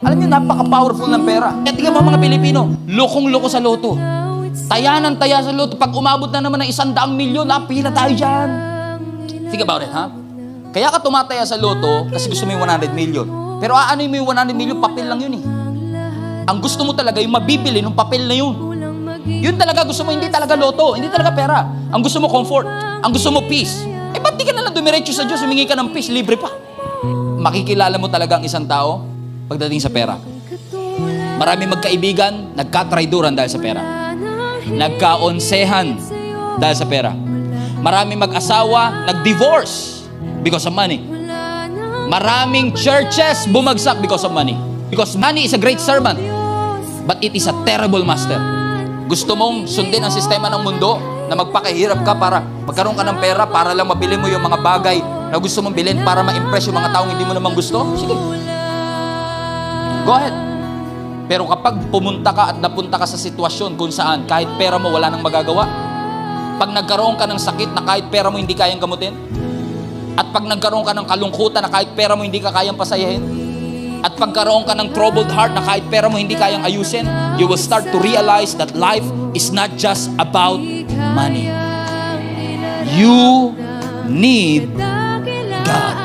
Alam niyo, napaka-powerful ng pera. Kaya tingnan mo mga Pilipino, lokong-loko sa loto. Taya ng taya sa loto. Pag umabot na naman ng 100 milyon, napila tayo dyan. Think about it, ha? Kaya ka tumataya sa loto kasi gusto mo yung 100 million. Pero ano mo yung 100 million? Papel lang yun eh. Ang gusto mo talaga yung mabibili ng papel na yun. Yun talaga gusto mo, hindi talaga loto, hindi talaga pera. Ang gusto mo comfort, ang gusto mo peace. Eh ba't di ka na lang dumiretso sa Diyos, humingi ka ng peace, libre pa. Makikilala mo talaga ang isang tao pagdating sa pera. Marami magkaibigan, nagkatrayduran dahil sa pera. Nagkaonsehan dahil sa pera. Marami mag-asawa, nag-divorce because of money. Maraming churches bumagsak because of money. Because money is a great servant, but it is a terrible master. Gusto mong sundin ang sistema ng mundo na magpakahirap ka para magkaroon ka ng pera para lang mabili mo yung mga bagay na gusto mong bilhin para ma-impress yung mga taong hindi mo naman gusto? Sige. Go ahead. Pero kapag pumunta ka at napunta ka sa sitwasyon kung saan kahit pera mo wala nang magagawa, pag nagkaroon ka ng sakit na kahit pera mo hindi kayang gamutin, at pag nagkaroon ka ng kalungkutan na kahit pera mo hindi ka kayang pasayahin, at pagkaroon ka ng troubled heart na kahit pera mo hindi kayang ayusin, you will start to realize that life is not just about money. You need God.